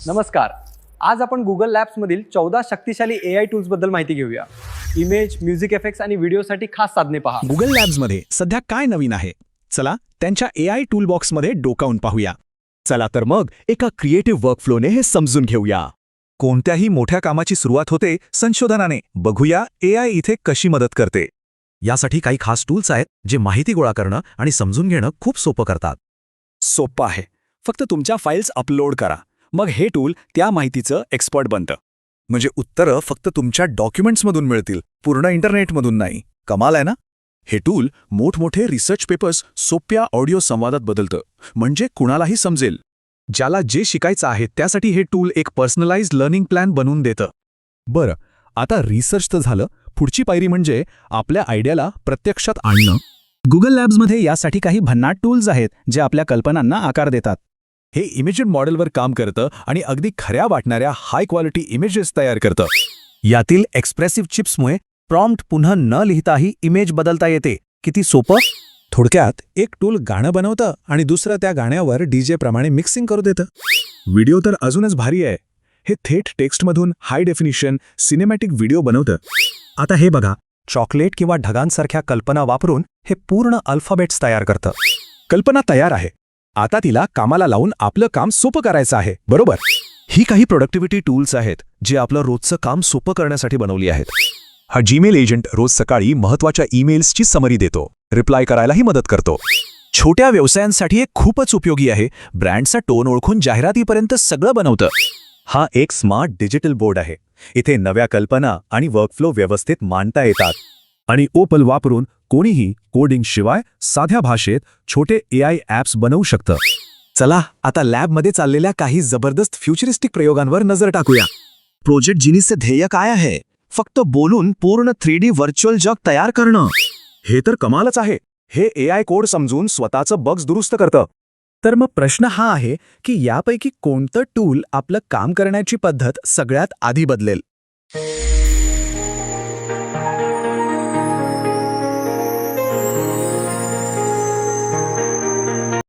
नमस्कार. आज आपण गुगल लॅब्समधील 14 शक्तिशाली AI टूल्सबद्दल माहिती घेऊया. इमेज, म्युझिक इफेक्ट्स आणि व्हिडिओसाठी खास साधने पहा. गुगल लॅब्समध्ये सध्या काय नवीन आहे? चला त्यांच्या AI टूलबॉक्समध्ये डोकावून पाहूया. चला तर मग एका क्रिएटिव्ह वर्कफ्लोने हे समजून घेऊया. कोणत्याही मोठ्या कामाची सुरुवात होते संशोधनाने. बघूया AI इथे कशी मदत करते. यासाठी काही खास टूल्स आहेत जे माहिती गोळा करणं आणि समजून घेणं खूप सोपं करतात. सोपं आहे. फक्त तुमच्या फाईल्स अपलोड करा. मग हे टूल त्या माहितीचं एक्सपर्ट बनतं. म्हणजे उत्तरं फक्त तुमच्या डॉक्युमेंट्समधून मिळतील, पूर्ण इंटरनेटमधून नाही. कमाल आहे ना? हे टूल मोठमोठे रिसर्च पेपर्स सोप्या ऑडिओ संवादात बदलतं, म्हणजे कुणालाही समजेल. ज्याला जे शिकायचं आहे त्यासाठी हे टूल एक पर्सनलाइज्ड लर्निंग प्लॅन बनवून देतं. बरं, आता रिसर्च तर झालं. पुढची पायरी म्हणजे आपल्या आयडियाला प्रत्यक्षात आणणं. गुगल लॅब्समध्ये यासाठी काही भन्नाट टूल्स आहेत जे आपल्या कल्पनांना आकार देतात. हे इमेज मॉडेलवर काम करतं आणि अगदी खऱ्या वाटणाऱ्या हाय क्वालिटी इमेजेस तयार करतं. यातील एक्सप्रेसिव्ह चिप्समुळे प्रॉम्प्ट पुन्हा न लिहिताही इमेज बदलता येते. किती सोपं! थोडक्यात एक टूल गाणं बनवतं आणि दुसरं त्या गाण्यावर DJ प्रमाणे मिक्सिंग करू देतं. व्हिडिओ तर अजूनच भारी आहे. हे थेट टेक्स्टमधून हाय डेफिनिशन सिनेमॅटिक व्हिडिओ बनवतं. आता हे बघा, चॉकलेट किंवा ढगांसारख्या कल्पना वापरून हे पूर्ण अल्फाबेट्स तयार करतं. कल्पना तयार आहे. आता तिला कामाला लावून आपलं काम सोपं करायचं आहे, बरोबर? ही काही प्रोडक्टिव्हिटी टूल्स आहेत जे आपलं रोजचं काम सोपं करण्यासाठी बनवली आहेत. हा जीमेल एजंट रोज सकाळी महत्त्वाच्या ईमेल्सची समरी देतो, रिप्लाय करायलाही मदत करतो. छोट्या व्यवसायांसाठी एक खूपच उपयोगी आहे. ब्रँडचा टोन ओळखून जाहिरातीपर्यंत सगळं बनवतं. हा एक स्मार्ट डिजिटल बोर्ड आहे. इथे नव्या कल्पना आणि वर्कफ्लो व्यवस्थित मांडता येतात. आणि ओपल वापरून कोणीही कोडिंग शिवाय साध्या भाषेत छोटे AI ॲप्स बनवू शकतं. चला आता लॅबमध्ये चाललेल्या काही जबरदस्त फ्युचरिस्टिक प्रयोगांवर नजर टाकूया. प्रोजेक्ट जिनीसचे ध्येय काय आहे? फक्त बोलून पूर्ण 3D व्हर्च्युअल जग तयार करणं. हे तर कमालच आहे. हे AI कोड समजून स्वतःचं बग्स दुरुस्त करतं. तर मग प्रश्न हा आहे की यापैकी कोणतं टूल आपलं काम करण्याची पद्धत सगळ्यात आधी बदलेल?